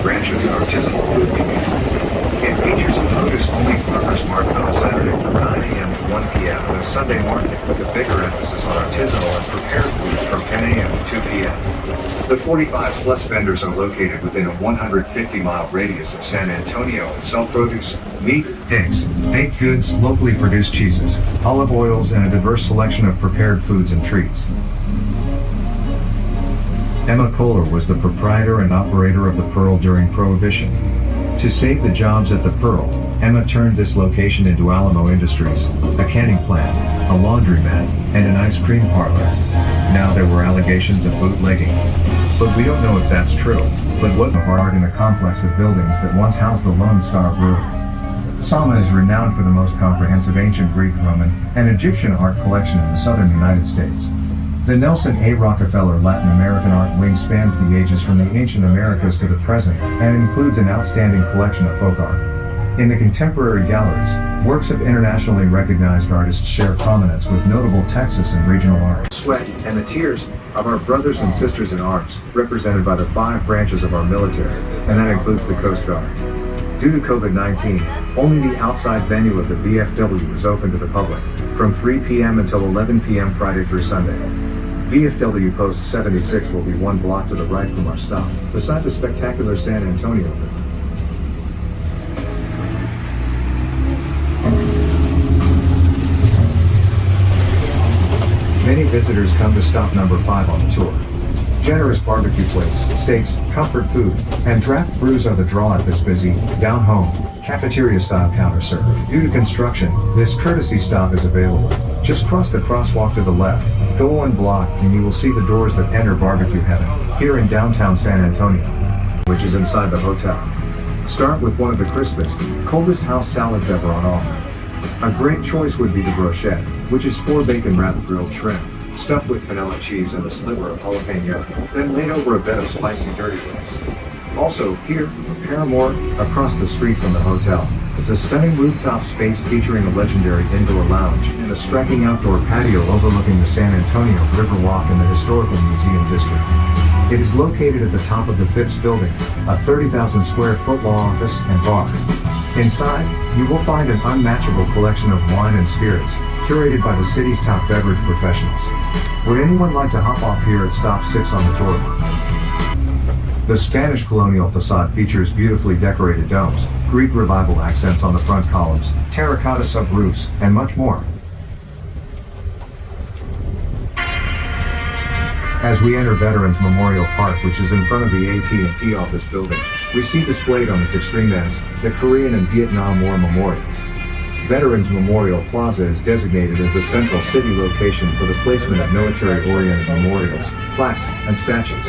branches and artisanal food community. It features a produce-only farmers market on Saturday from 9 a.m. to 1 p.m. and a Sunday market with a bigger emphasis on artisanal and prepared foods from 10 a.m. to 2 p.m. The 45-plus vendors are located within a 150-mile radius of San Antonio and sell produce, meat, eggs, baked goods, locally produced cheeses, olive oils, and a diverse selection of prepared foods and treats. Emma Kohler was the proprietor and operator of the Pearl during Prohibition. To save the jobs at the Pearl, Emma turned this location into Alamo Industries, a canning plant, a laundromat, and an ice cream parlor. Now there were allegations of bootlegging, but we don't know if that's true. But what art in a complex of buildings that once housed the Lone Star Brewery. Sama is renowned for the most comprehensive ancient Greek, Roman, and Egyptian art collection in the southern United States. The Nelson A. Rockefeller Latin American art wing spans the ages from the ancient Americas to the present, and includes an outstanding collection of folk art. In the contemporary galleries, works of internationally recognized artists share prominence with notable Texas and regional art. Sweat and the tears of our brothers and sisters in arms, represented by the 5 branches of our military, and that includes the Coast Guard. Due to COVID-19, only the outside venue of the VFW is open to the public, from 3 p.m. until 11 p.m. Friday through Sunday. VFW Post 76 will be 1 block to the right from our stop, beside the spectacular San Antonio River. Many visitors come to stop number 5 on the tour. Generous barbecue plates, steaks, comfort food, and draft brews are the draw at this busy, down-home, cafeteria-style counter serve. Due to construction, this courtesy stop is available. Just cross the crosswalk to the left, go 1 block, and you will see the doors that enter barbecue heaven, here in downtown San Antonio, which is inside the hotel. Start with one of the crispest, coldest house salads ever on offer. A great choice would be the brochette, which is 4 bacon-wrapped grilled shrimp, stuffed with vanilla cheese and a sliver of jalapeno, then laid over a bed of spicy dirty rice. Also, here, Paramore, across the street from the hotel, is a stunning rooftop space featuring a legendary indoor lounge and a striking outdoor patio overlooking the San Antonio Riverwalk and the historical museum district. It is located at the top of the Phipps building, a 30,000 square foot law office and bar. Inside, you will find an unmatchable collection of wine and spirits, curated by the city's top beverage professionals. Would anyone like to hop off here at stop 6 on the tour? The Spanish colonial facade features beautifully decorated domes, Greek revival accents on the front columns, terracotta sub-roofs, and much more. As we enter Veterans Memorial Park, which is in front of the AT&T office building, we see displayed on its extreme ends the Korean and Vietnam War memorials. Veterans Memorial Plaza is designated as a central city location for the placement of military-oriented memorials, plaques, and statues.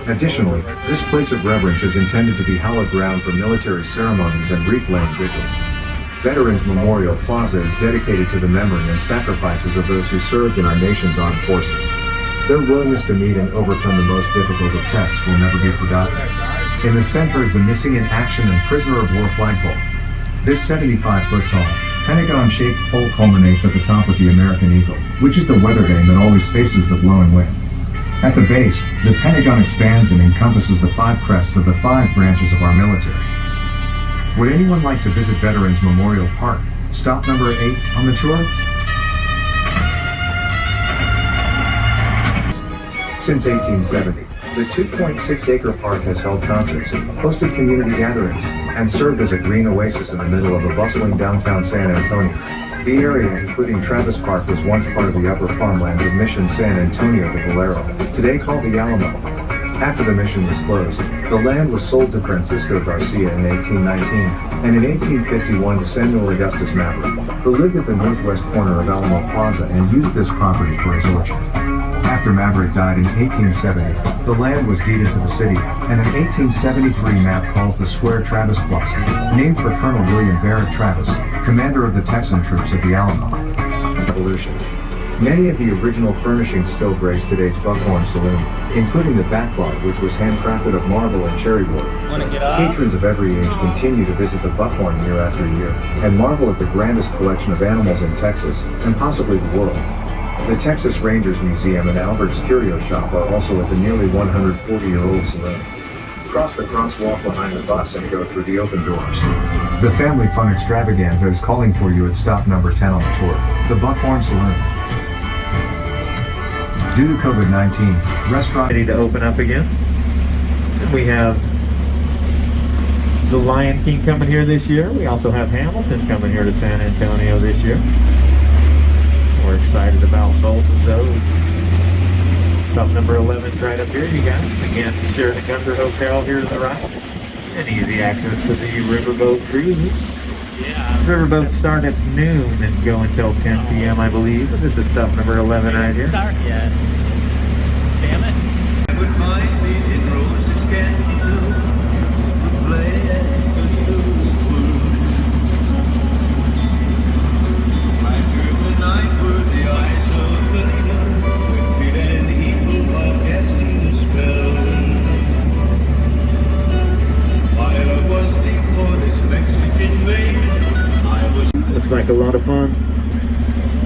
Additionally, this place of reverence is intended to be hallowed ground for military ceremonies and wreath-laying vigils. Veterans Memorial Plaza is dedicated to the memory and sacrifices of those who served in our nation's armed forces. Their willingness to meet and overcome the most difficult of tests will never be forgotten. In the center is the Missing in Action and Prisoner of War flagpole. This 75-foot tall, pentagon-shaped pole culminates at the top with the American Eagle, which is the weather vane that always faces the blowing wind. At the base, the Pentagon expands and encompasses the 5 crests of the 5 branches of our military. Would anyone like to visit Veterans Memorial Park, stop number 8 on the tour? Since 1870, the 2.6-acre park has held concerts, hosted community gatherings, and served as a green oasis in the middle of a bustling downtown San Antonio. The area, including Travis Park, was once part of the upper farmland of Mission San Antonio de Valero, today called the Alamo. After the mission was closed, the land was sold to Francisco Garcia in 1819, and in 1851 to Samuel Augustus Maverick, who lived at the northwest corner of Alamo Plaza and used this property for his orchard. After Maverick died in 1870, the land was deeded to the city, and an 1873 map calls the square Travis Plaza, named for Colonel William Barrett Travis, commander of the Texan troops at the Alamo. Revolution. Many of the original furnishings still grace today's Buckhorn Saloon, including the back bar, which was handcrafted of marble and cherry wood. Patrons of every age continue to visit the Buckhorn year after year, and marvel at the grandest collection of animals in Texas, and possibly the world. The Texas Rangers Museum and Albert's Curio Shop are also at the nearly 140-year-old saloon. Cross the crosswalk behind the bus and go through the open doors. The Family Fun Extravaganza is calling for you at stop number 10 on the tour, the Buckhorn Saloon. Due to COVID-19, restaurant ready to open up again. And we have the Lion King coming here this year. We also have Hamilton coming here to San Antonio this year. We're excited about both of those. Stop number 11 is right up here, you guys. Again, Sheraton Gunther Hotel here to the right. And easy access to the riverboat cruises. Yeah. Riverboats start at noon and go until 10 p.m. I believe. This is stop number 11 right here. Start yet. Damn it. I would find me in Rose's Canyon, play at the I dream the night were the eyes of the with feet and evil of casting the spell. My love was deep for this Mexican maid. I was Looks like a lot of fun.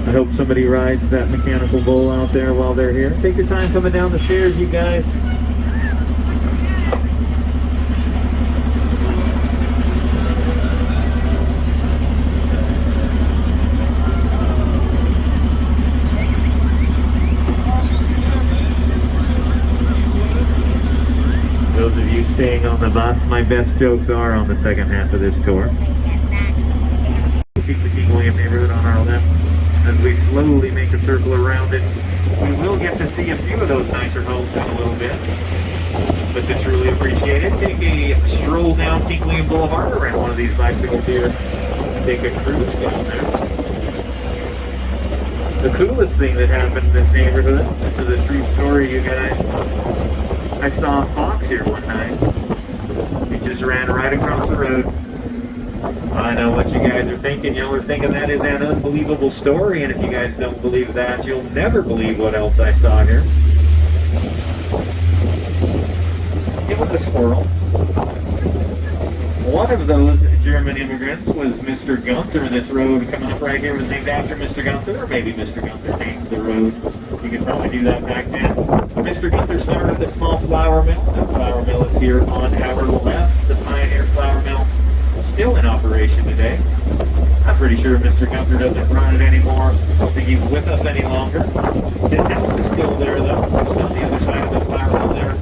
I hope somebody rides that mechanical bull out there while they're here. Take your time coming down the stairs, you guys. Those of you staying on the bus, my best jokes are on the second half of this tour. Keep the King William neighborhood on our left. As we slowly make a circle around it, we will get to see a few of those nicer homes in a little bit. But to truly appreciate it, take a stroll down King William Boulevard around one of these bicycles here and take a cruise down there. The coolest thing that happened in this neighborhood, this is a true story, you guys. I saw a fox here one night. He just ran right across the road. I know what you guys are thinking. Y'all are thinking that is an unbelievable story, and if you guys don't believe that, you'll never believe what else I saw here. It was a squirrel. One of those German immigrants was Mr. Gunther. This road coming up right here was named after Mr. Gunther, or maybe Mr. Gunther named the road. You could probably do that back then. Mr. Gunther started the small flour mill. The flour mill is here on our left. The Pioneer Flour Mill, still in operation today. I'm pretty sure Mr. Gunther doesn't run it anymore. I don't think he's with us any longer. His house is still there though. It's on the other side of the flour mill there.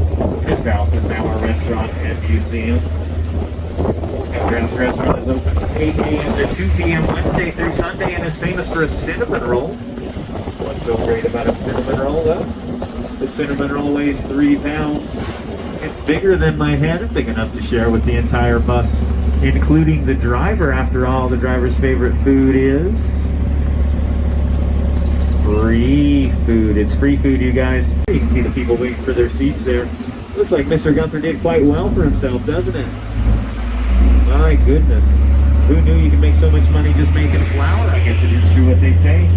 His house is now a restaurant and museum. Grant's restaurant is open from 8 a.m. to 2 p.m. Wednesday through Sunday and is famous for a cinnamon roll. What's so great about a cinnamon roll though? The cinnamon roll weighs 3 pounds. It's bigger than my head, big enough to share with the entire bus, including the driver. After all, the driver's favorite food is free food. It's free food, you guys. You can see the people waiting for their seats there. Looks like Mr. Gunther did quite well for himself, doesn't it? My goodness. Who knew you could make so much money just making flour? I guess it is true what they say.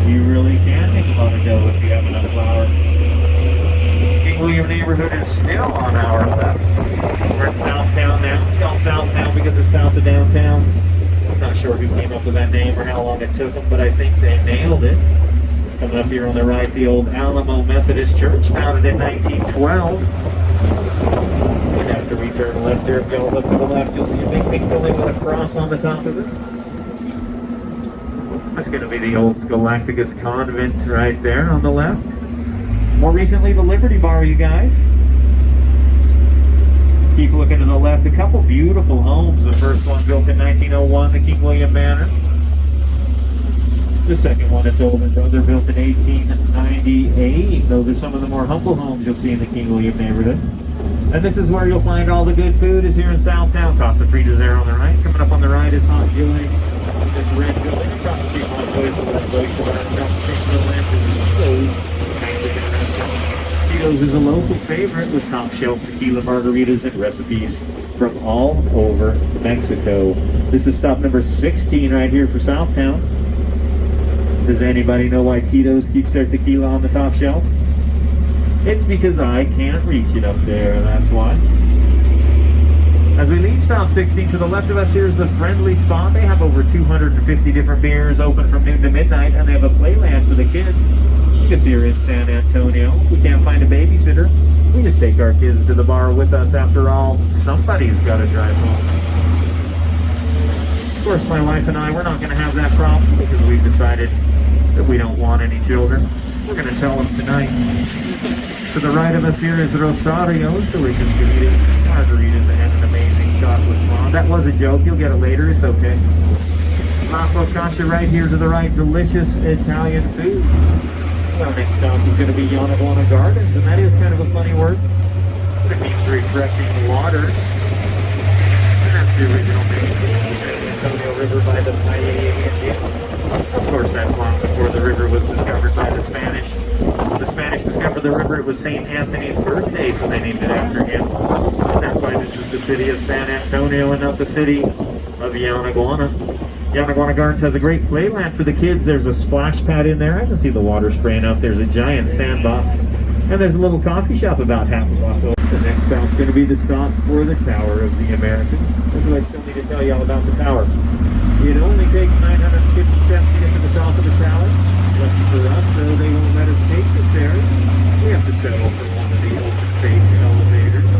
You really can make a lot of dough if you have enough flour. King William neighborhood is still on our left. We're in Southtown now. It's called Southtown because it's south of downtown. I'm not sure who came up with that name or how long it took them, but I think they nailed it. Coming up here on the right, the old Alamo Methodist Church, founded in 1912. And after we turn left there, if y'all look to the left, you'll see a big pink building with a cross on the top of it. That's going to be the old Galacticus Convent right there on the left. More recently, the Liberty Bar, you guys. Keep looking to the left. A couple beautiful homes. The first one built in 1901, the King William Manor. The second one is older, they're built in 1898. Those are some of the more humble homes you'll see in the King William neighborhood. And this is where you'll find all the good food, is here in Southtown. Costa Frida's there on the right. Coming up on the right is Hot Chili. This red building across the street from the place where the place across the street from the land is Tito's is a local favorite with top shelf tequila margaritas and recipes from all over Mexico. This is stop number 16 right here for Southtown. Does anybody know why Tito's keeps their tequila on the top shelf? It's because I can't reach it up there, that's why. As we leave stop 16, to the left of us here is the Friendly Spot. They have over 250 different beers open from noon to midnight, and they have a playland for the kids. You can see her in San Antonio. If we can't find a babysitter, We just take our kids to the bar with us. After all, somebody's got to drive home. Of course, my wife and I, we're not going to have that problem because we've decided that we don't want any children. We're going to tell them tonight. To the right of us here is Rosario, delicious comedian, margaritas, and an amazing chocolate flan. That was a joke. You'll get it later. It's okay. La Focaccia right here to the right, delicious Italian food. Our next stop is going to be Yanaguana Gardens, and that is kind of a funny word. It means refreshing water. And that's the original name. Antonio River by the Paella Indians. Of course, that's long before the river was discovered by the Spanish. When the Spanish discovered the river, it was St. Anthony's birthday, so they named it after him. And that's why this is the city of San Antonio and not the city of Yanaguana. Yanaguana Gardens has a great playland for the kids. There's a splash pad in there. I can see the water spraying up. There's a giant sandbox. And there's a little coffee shop about half a block over. The next stop's going to be the stop for the Tower of the Americans. That's what I still need to tell you all about the tower. It only takes 950 steps to get to the top of the tower. Lucky for us, so they won't let us take the stairs. We have to settle for one of the open space elevators.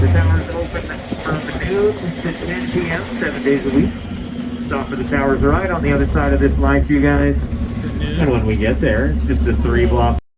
The tower is open from noon to 10 p.m. 7 days a week. Stop for the towers right on the other side of this light, you guys. And when we get there, it's just a 3-block